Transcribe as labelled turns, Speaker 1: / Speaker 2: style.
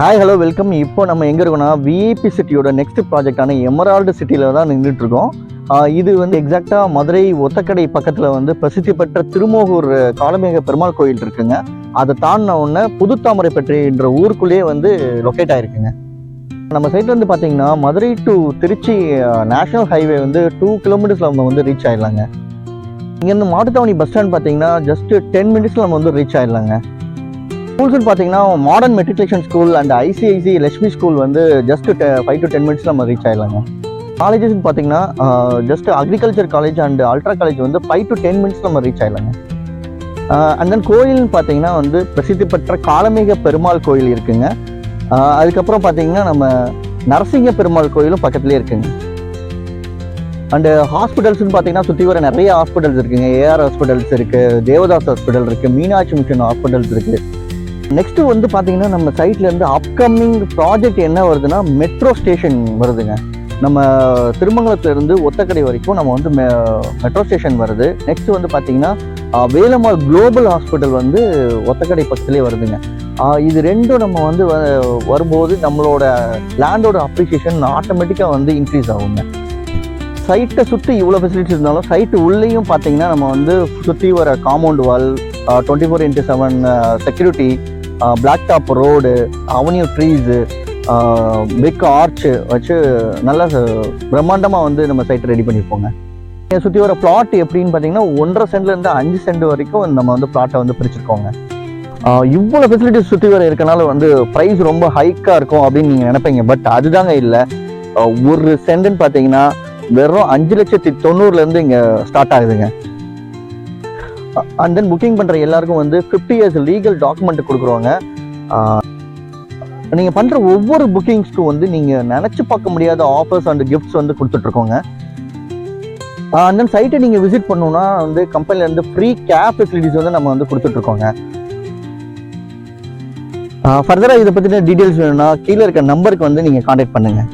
Speaker 1: Hi hello welcome. இப்போ நம்ம எங்கே இருக்கோம்னா விஐபி சிட்டியோட நெக்ஸ்ட் ப்ராஜெக்டான எமரால்டு சிட்டியில் தான் நின்றுட்டு இருக்கோம். இது வந்து எக்ஸாக்டாக மதுரை ஒத்தக்கடை பக்கத்தில் வந்து பிரசித்தி பெற்ற திருமோகூர் காலமேக பெருமாள் கோயில் இருக்குங்க. அதை தாண்டின உடனே புதுத்தாமரைப்பட்டி என்ற ஊருக்குள்ளேயே வந்து லொக்கேட் ஆகிருக்குங்க. நம்ம சைட்ல வந்து பார்த்தீங்கன்னா Madurai to Trichy national highway வந்து 2 கிலோமீட்டர்ஸில் நம்ம வந்து ரீச் ஆகிடலாங்க. இங்கேருந்து மாட்டுத்தாவணி பஸ் ஸ்டாண்ட் பார்த்தீங்கன்னா ஜஸ்ட் 10 மினிட்ஸில் நம்ம வந்து ரீச் ஆகிடலாங்க. ஸ்கூல்ஸ்னு பார்த்தீங்கன்னா modern matriculation school and ICIC Lakshmi school வந்து ஜஸ்ட் 5 to 10 மினிட்ஸில் நம்ம ரீச் ஆகிடலாங்க. காலேஜஸ்ன்னு பார்த்தீங்கன்னா just agriculture college and ultra college வந்து 5 to 10 மினிட்ஸ் நம்ம ரீச் ஆகிடலாங்க. அண்ட் தென் கோயில்னு பார்த்தீங்கன்னா வந்து பிரசித்தி பெற்ற காலமேக பெருமாள் கோயில் இருக்குங்க. அதுக்கப்புறம் பார்த்தீங்கன்னா நம்ம நரசிங்க பெருமாள் கோயிலும் பக்கத்துலேயே இருக்குங்க. அண்டு ஹாஸ்பிட்டல்ஸ்ன்னு பார்த்தீங்கன்னா சுற்றி வர நிறைய ஹாஸ்பிட்டல்ஸ் இருக்குங்க. ஏஆர் ஹாஸ்பிட்டல்ஸ் இருக்குது, தேவதாஸ் ஹாஸ்பிட்டல் இருக்குது, மீனாட்சி மிஷன் ஹாஸ்பிட்டல்ஸ் இருக்குது. நெக்ஸ்ட்டு வந்து பார்த்தீங்கன்னா நம்ம சைட்லேருந்து அப்கமிங் ப்ராஜெக்ட் என்ன வருதுன்னா மெட்ரோ ஸ்டேஷன் வருதுங்க. நம்ம திருமங்கலத்துலேருந்து ஒத்தக்கடை வரைக்கும் நம்ம வந்து மெட்ரோ ஸ்டேஷன் வருது. நெக்ஸ்ட் வந்து பார்த்தீங்கன்னா வேலம்மாள் குளோபல் ஹாஸ்பிட்டல் வந்து ஒத்தக்கடை பக்கத்துலேயே வருதுங்க. இது ரெண்டும் நம்ம வந்து வரும்போது நம்மளோட லேண்டோட அப்ரிசியேஷன் ஆட்டோமேட்டிக்காக வந்து இன்க்ரீஸ் ஆகுங்க. சைட்டை சுற்றி இவ்வளோ ஃபெசிலிட்டிஸ் இருந்தாலும் சைட்டு உள்ளேயும் பார்த்தீங்கன்னா நம்ம வந்து சுற்றி வர compound wall, 24/7 security, black top road, avenue trees, big arch வச்சு நல்லா பிரம்மாண்டமாக வந்து நம்ம சைட் ரெடி பண்ணியிருப்போங்க. சுற்றி வர பிளாட் எப்படின்னு பார்த்தீங்கன்னா 1.5 சென்ட்லேருந்து 5 சென்ட் வரைக்கும் நம்ம வந்து பிளாட்டை வந்து பிரிச்சிருக்கோங்க. இவ்வளோ ஃபெசிலிட்டிஸ் சுற்றி வர இருக்கனால வந்து ப்ரைஸ் ரொம்ப ஹைக்காக இருக்கும் அப்படின்னு நீங்கள் நினைப்பீங்க. பட் அதுதாங்க இல்லை. ஒரு சென்ட்டுன்னு பார்த்தீங்கன்னா வெறும் 5,90,000 இங்கே ஸ்டார்ட் ஆகுதுங்க. அண்ட் தென் புக்கிங் பண்ணுற எல்லாருக்கும் வந்து 50 years லீகல் டாக்குமெண்ட் கொடுக்குறோங்க. நீங்கள் பண்ணுற ஒவ்வொரு புக்கிங்ஸ்க்கும் வந்து நீங்கள் நினச்சி பார்க்க முடியாத ஆஃபர்ஸ் அண்ட் கிஃப்ட்ஸ் வந்து கொடுத்துட்ருக்கோங்க. அண்ட் தென் சைட்டை நீங்கள் விசிட் பண்ணணுன்னா வந்து கம்பெனிலேருந்து ஃப்ரீ கேப் ஃபெசிலிட்டிஸ் வந்து நம்ம வந்து கொடுத்துட்ருக்கோங்க. ஃபர்தராக இதை பற்றின டீட்டெயில்ஸ் வேணும்னா கீழே இருக்க நம்பருக்கு வந்து நீங்கள் கான்டாக்ட் பண்ணுங்கள்.